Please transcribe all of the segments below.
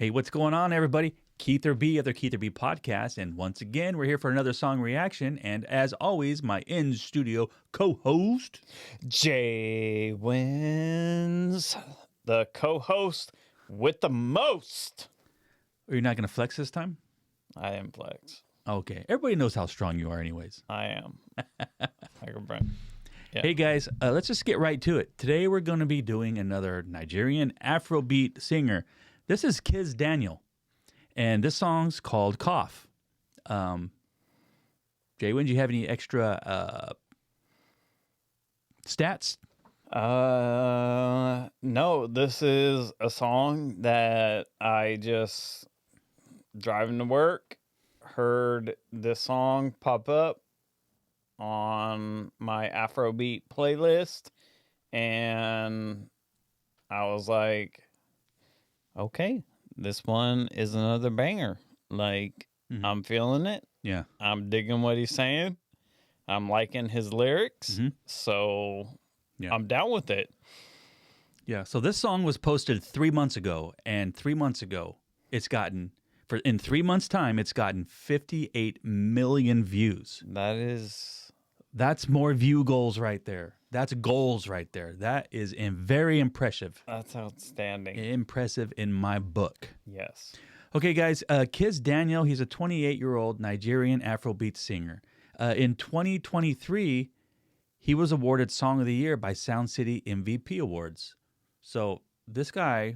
Hey, what's going on, everybody? Keither B of the Keither B podcast. And once again, we're here for another song reaction. And as always, my in-studio co-host, Jay wins, the co-host with the most. Are you not going to flex this time? I am Flex. Okay. Everybody knows how strong you are anyways. I am. Michael Brent. Yeah. Hey, guys, let's just get right to it. Today, we're going to be doing another Nigerian Afrobeat singer. This is Kiz Daniel. And this song's called Cough. Jay, do you have any extra stats? No, this is a song that I just driving to work, heard this song pop up on my Afrobeat playlist, and I was like, okay, this one is another banger. Like, I'm feeling it. Yeah. I'm digging what he's saying. I'm liking his lyrics. So Yeah. I'm down with it. Yeah. So this song was posted 3 months ago. And 3 months ago, it's gotten, in 3 months' time, it's gotten 58 million views. That's more view goals right there. That's goals right there. That is very impressive. That's outstanding. Impressive in my book. Yes. Okay, guys. Kiz Daniel, he's a 28-year-old Nigerian Afrobeat singer. In 2023, he was awarded Song of the Year by Sound City MVP Awards. So this guy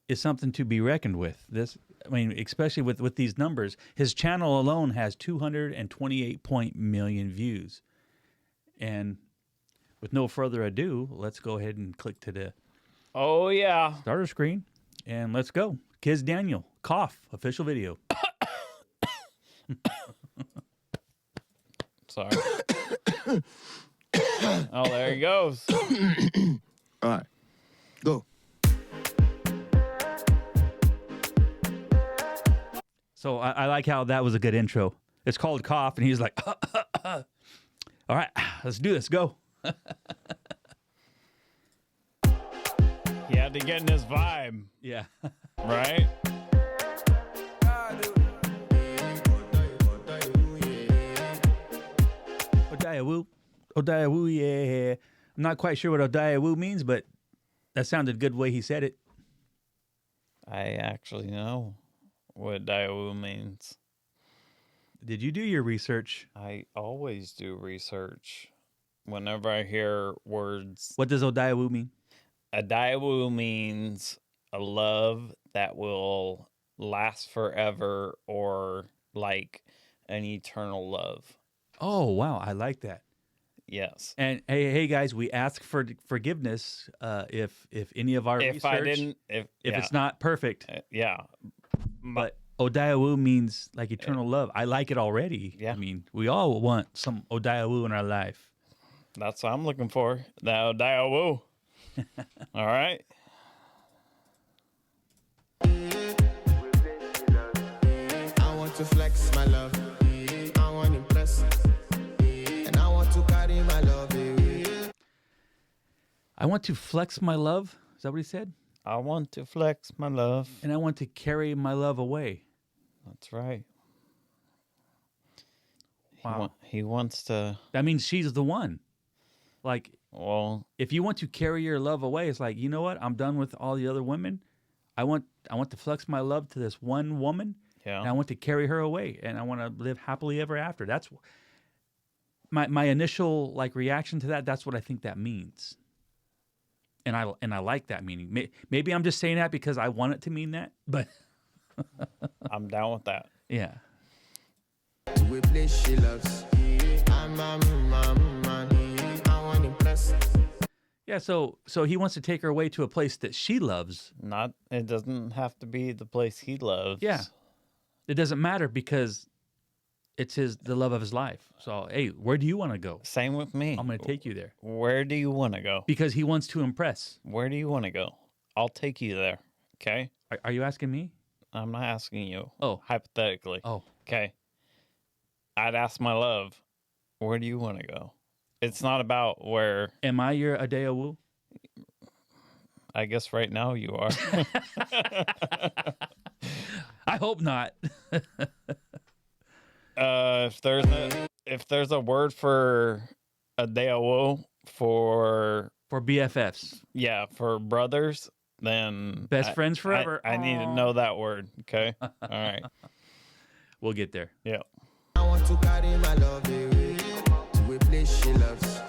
is something to be reckoned with. Especially with these numbers. His channel alone has 228 million views. And with no further ado, let's go ahead and click to the starter screen, and let's go. Kiz Daniel, Cough, official video. Sorry. Oh, there he goes. All right, go. So I like how that was a good intro. It's called Cough, and he's like, all right, let's do this. Go. He had to get in his vibe, Yeah. right? Odiawu. Odiawu, yeah. I'm not quite sure what Odiawu means, but that sounded good the way he said it. I actually know what Daiwu means. Did you do your research? I always do research whenever I hear words. What does Odiawu mean? A Daiwu means a love that will last forever, or like an eternal love. Oh, wow. I like that. Yes. And hey, guys, we ask for forgiveness if any of our research, if it's not perfect. Yeah. But Odiawu means like eternal love. I like it already. Yeah. I mean, we all want some Odiawu in our life. That's what I'm looking for. The Daiwu. All right. I want to flex my love. I want to impress. And I want to carry my love away. I want to flex my love. Is that what he said? I want to flex my love. And I want to carry my love away. That's right. Wow. He wants to. That means she's the one. Like, Well, if you want to carry your love away, it's like, you know what? I'm done with all the other women. I want to flex my love to this one woman. yeah. And I want to carry her away, and I want to live happily ever after. That's my initial reaction to that. That's what I think that means, and I like that meaning. Maybe I'm just saying that because I want it to mean that, but I'm down with that. yeah. We play she loves. I'm a man. I want to impress. Yeah, so he wants to take her away to a place that she loves. It doesn't have to be the place he loves. Yeah. It doesn't matter because it's the love of his life. So, hey, where do you want to go? Same with me. I'm going to take you there. Where do you want to go? Because he wants to impress. Where do you want to go? I'll take you there. Okay? Are you asking me? I'm not asking you. Oh. Hypothetically. Oh. Okay. I'd ask my love, where do you want to go? It's not about where. Am I your Adeawu? I guess right now you are. I hope not. If there's a word for a Deawo for For BFFs, for brothers, then best friends forever. I need to know that word. Okay. All right. We'll get there. Yeah. I want to carry my love away to a place she loves.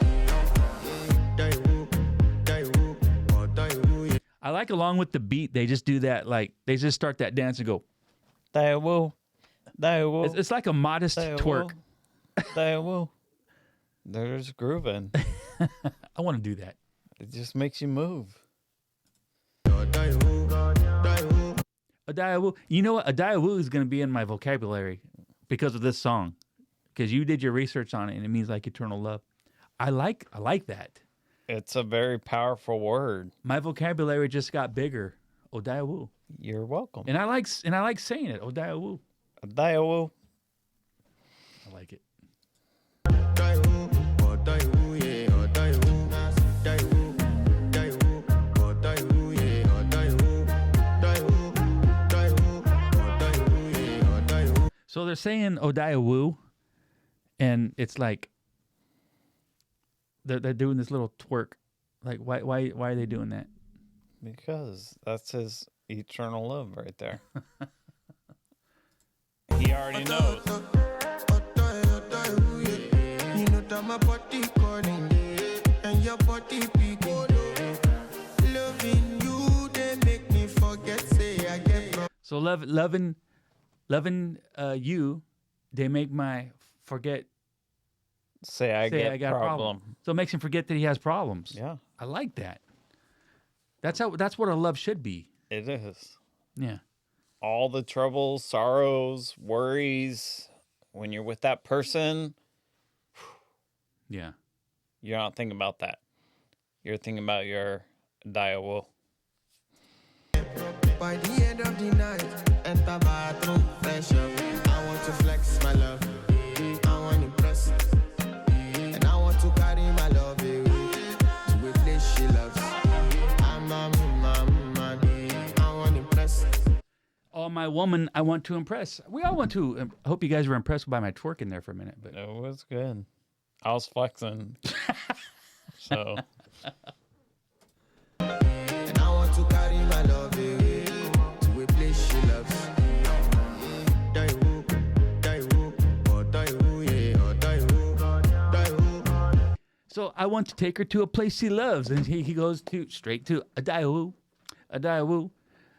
Daiwu, Daiwu, oh Daiwu, yeah. I like along with the beat, they just do that, like they just start that dance and go. Deawo. It's like a modest twerk. Deawo. There's grooving. I want to do that. It just makes you move. Oh, Daiwu, Daiwu. Adayawu. You know what? Adayawu is going to be in my vocabulary because of this song. Because you did your research on it, and it means like eternal love. I like that. It's a very powerful word. My vocabulary just got bigger. Adayawu. You're welcome. And I like saying it. Adayawu. Deawo. I like it. Daiwu, oh Daiwu, yeah, oh Daiwu, Daiwu, Daiwu, oh Daiwu, yeah, oh Daiwu, Daiwu, Daiwu, oh Daiwu, yeah, oh Daiwu. So they're saying Adayawu, and it's like they're doing this little twerk. Like why are they doing that? Because that's his eternal love right there. He already knows. You know that my body calling and your body picking. Loving you, they make me forget. Say I get no. So loving you, they make my forget. Say I Say get I got a problem. So it makes him forget that he has problems. Yeah, I like that. That's what a love should be. it is. Yeah. All the troubles, sorrows, worries, when you're with that person, Yeah. you're not thinking about that. You're thinking about your Deawo. By the end of the night, enter bathroom, fresh up. I want to flex my love. I want to impress. And I want to carry my love away to a place she loves. I'm a man. I want to impress. Oh, my woman, I want to impress. We all want to. I hope you guys were impressed by my twerking there for a minute. But It was good. I was flexing. So, And I want to carry my love away to a place she loves. Daiwu, Daiwu, oh Daiwu, yeah, oh Daiwu, Daiwu. so I want to take her to a place she loves, and he goes straight to Adayawu, Adayawu.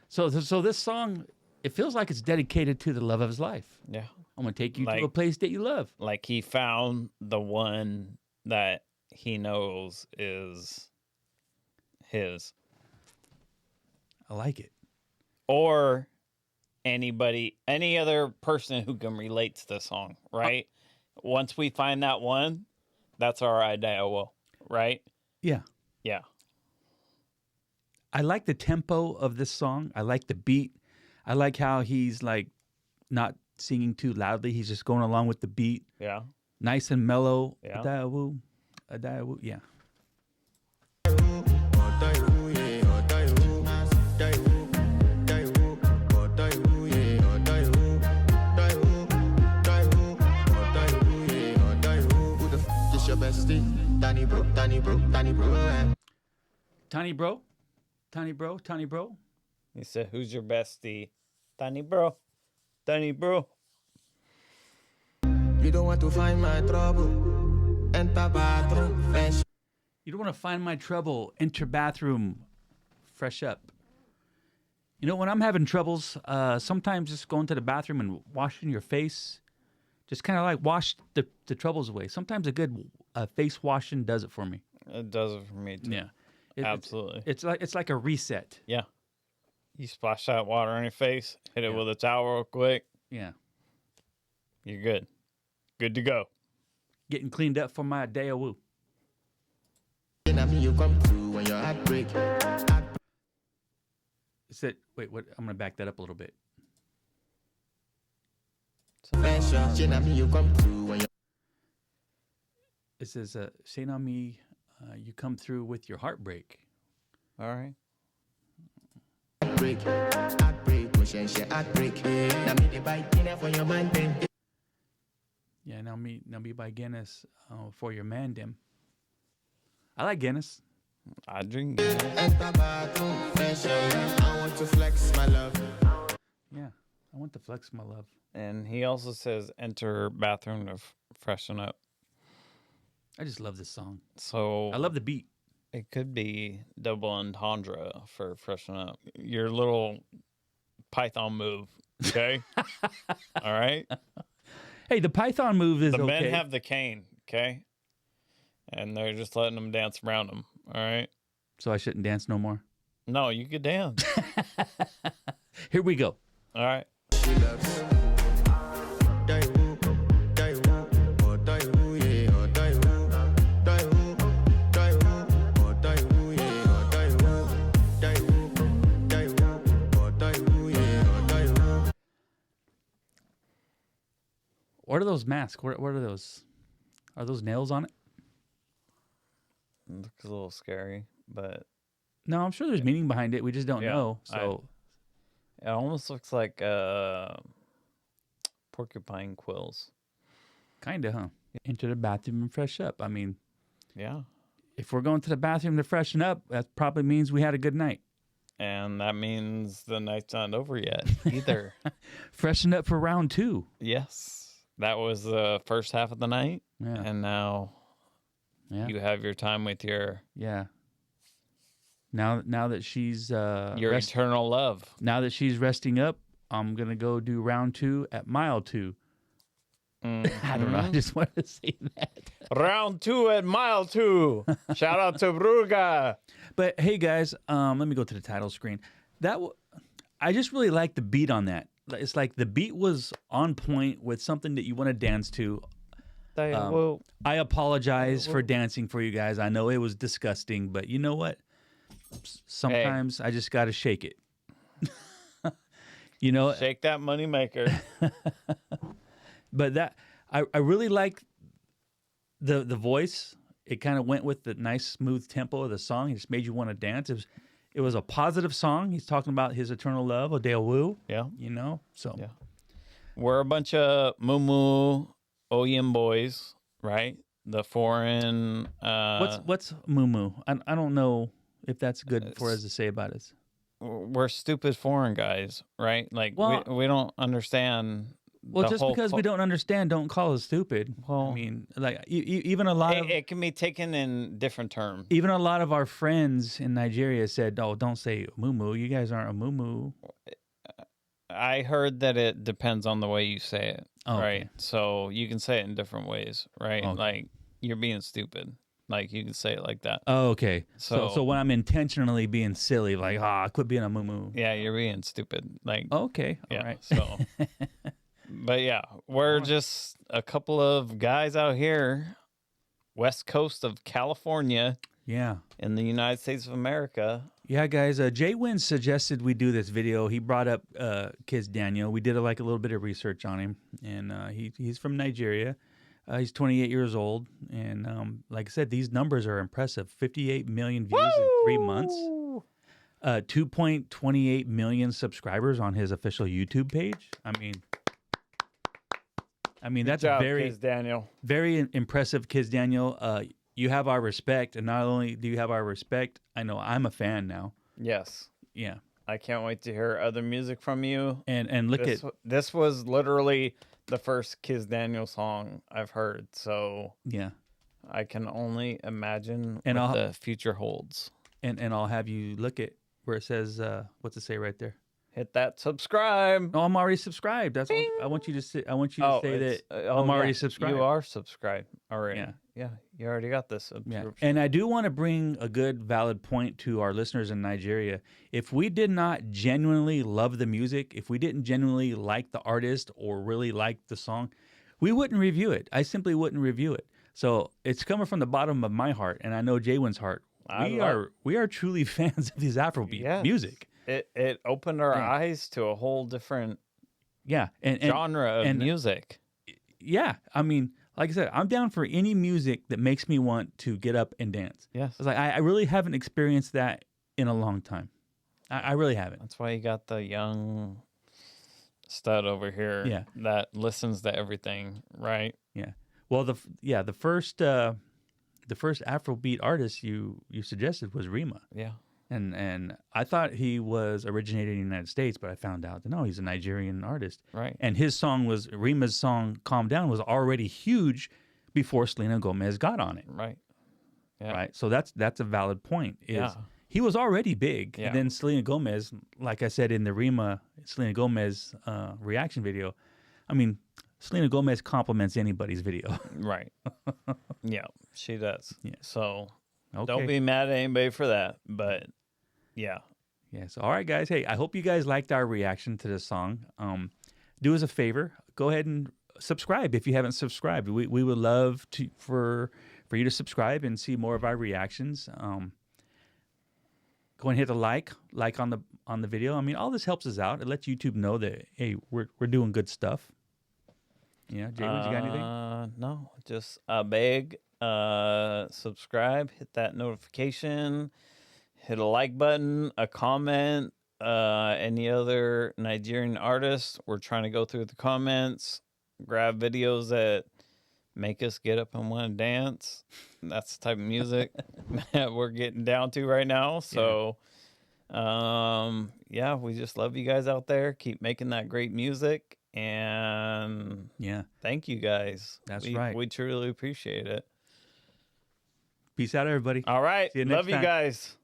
So this song, it feels like it's dedicated to the love of his life. yeah. I'm gonna take you to Like- a place that you love. Like he found the one that he knows is his. I like it. Or any other person who can relate to the song, right? Once we find that one, that's our Deawo, right? Yeah. Yeah. I like the tempo of this song. I like the beat. I like how he's like not singing too loudly. He's just going along with the beat. Yeah. Nice and mellow. Yeah. Adayawu, Adayawu. Yeah. Oh Daiwu, yeah, oh Daiwu, Daiwu, Daiwu, oh Daiwu, yeah, oh Daiwu, Daiwu, Daiwu, oh Daiwu, yeah, oh Daiwu. Who the f is your bestie? Danny bro, Danny bro, Danny bro. Tiny bro. Tiny bro. Tiny bro. He said, "Who's your bestie?" Danny bro. Danny bro. You don't want to find my trouble. Enter bathroom, fresh. You don't want to find my trouble. Enter bathroom. Fresh up. You know, when I'm having troubles, sometimes just going to the bathroom and washing your face, just kind of like wash the troubles away. Sometimes a good face washing does it for me. It does it for me too. Yeah. Absolutely. It's like a reset. Yeah. You splash that water on your face, hit it Yeah. with a towel real quick. Yeah. You're good. Good to go. Getting cleaned up for my Adayawu. I mean, you come through when your heart break. It wait, what? I'm gonna back that up a little bit. Fresh up. I mean, you come through when your It says, "Shane on me, you come through with your heartbreak." All right. heartbreak. Heartbreak, motion, she heartbreak. Now me the bite dinner for your man, then. Yeah, now me buy Guinness for your man, Dim. I like Guinness. I drink. Enter bathroom, fresh air. I want to flex my love. Yeah, I want to flex my love. And he also says, enter bathroom to freshen up. I just love this song. So I love the beat. it could be double entendre for freshen up. Your little Python move, okay? All right? Hey, the Python move is The okay. men have the cane, okay? And they're just letting them dance around them, all right? So I shouldn't dance no more. No, you could dance, Here we go. all right? She loves. Daiwu, Daiwu, oh Daiwu, yeah, oh Daiwu, Daiwu, Daiwu, oh Daiwu, yeah, oh Daiwu, Daiwu, Daiwu, oh Daiwu, yeah, oh Daiwu. What are those masks? What are those? Are those nails on it? Looks a little scary, but No, I'm sure there's meaning behind it. We just don't Yeah, know. So it almost looks like porcupine quills. kind of, huh? Enter the bathroom and fresh up. I mean, Yeah. if we're going to the bathroom to freshen up, that probably means we had a good night. And that means the night's not over yet either. Freshen up for round 2. Yes. That was the first half of the night. Yeah. And now Yeah. you have your time with your Yeah. Now that she's eternal love. now that she's resting up, I'm gonna go do round 2 at mile 2. I don't know. I just wanted to say that. Round 2 at mile 2. Shout out to Bruga. But hey, guys, let me go to the title screen. I just really like the beat on that. It's like the beat was on point with something that you want to dance to. Well, I apologize for dancing for you guys. I know it was disgusting, but you know what? Sometimes I just got to shake it. You know, shake that money maker. but that I really like the voice. It kind of went with the nice smooth tempo of the song. It just made you want to dance. It was a positive song. He's talking about his eternal love, Odeo Wu. Yeah. You know, so Yeah. We're a bunch of Mumu Oyim boys, right? The foreign. what's Mumu? I don't know if that's good for us to say about it. We're stupid foreign guys, right? Like Well- we don't understand. Well, the just whole because we don't understand, don't call us stupid. Well- I mean, like even a lot of it can be taken in different terms. even a lot of our friends in Nigeria said, "Oh, don't say mumu. You guys aren't a mumu." I heard that it depends on the way you say it, Oh, okay. right? So you can say it in different ways, right? Okay. Like you're being stupid. Like you can say it like that. Oh, okay. So So- when I'm intentionally being silly, like quit being a mumu. Yeah, you're being stupid. Like Okay. All yeah. right. So, but yeah, we're just a couple of guys out here, west coast of California, Yeah. in the United States of America. Yeah, guys. Jay Wynn suggested we do this video. He brought up Kiz Daniel. We did a little bit of research on him, and he's from Nigeria. He's 28 years old, and like I said, these numbers are impressive. 58 million views in 3 months. 2.28 million subscribers on his official YouTube page. I mean that's very Daniel. very impressive, Kiz Daniel. You have our respect, and not only do you have our respect, I know I'm a fan now. Yes, Yeah, I can't wait to hear other music from you. and look at This was literally the first Kiz Daniel song I've heard, so yeah. I can only imagine And what I'll- the future holds. And I'll have you look at where it says what's it say right there? Hit that subscribe. No, I'm already subscribed. That's all, I want you to say. I want you to say that it's- I'm already yeah, subscribed. You are subscribed already. Yeah. Yeah, you already got this Yeah. subscription. And I do want to bring a good, valid point to our listeners in Nigeria. If we did not genuinely love the music, if we didn't genuinely like the artist or really like the song, we wouldn't review it. I simply wouldn't review it. So it's coming from the bottom of my heart, and I know Jaywin's heart. We are truly fans of these Afrobeat Yes. music. It opened our Yeah. eyes to a whole different Yeah, and genre of and- music. yeah, I mean, like I said, I'm down for any music that makes me want to get up and dance. Yes. It's like I really haven't experienced that in a long time. I really haven't. That's why you got the young stud over here Yeah. that listens to everything, right? Yeah. Well, the first Afrobeat artist you suggested was Rima. Yeah. And I thought he was originated in the United States, but I found out that no, he's a Nigerian artist. Right. And Rima's song "Calm Down" was already huge before Selena Gomez got on it. Right. Yeah. Right. So that's a valid point. Yeah. He was already big, Yeah. and then Selena Gomez, like I said in the Selena Gomez reaction video, I mean, Selena Gomez compliments anybody's video. Right. Yeah, she does. Yeah. So Okay. don't be mad at anybody for that. But yeah. Yes. All right, guys. Hey, I hope you guys liked our reaction to this song. Do us a favor. Go ahead and subscribe if you haven't subscribed. We would love for you to subscribe and see more of our reactions. Go and hit the like on the video. I mean, all this helps us out. It lets YouTube know that, hey, we're doing good stuff. Yeah, Jaywoods, you got anything? No, just beg, subscribe, hit that notification, hit a like button, a comment. Any other Nigerian artists, we're trying to go through the comments, grab videos that make us get up and want to dance. That's the type of music that we're getting down to right now. So, yeah, we just love you guys out there. Keep making that great music. And Yeah. thank you guys. That's right. We truly appreciate it. Peace out, everybody. All right. See you next Love you time. guys.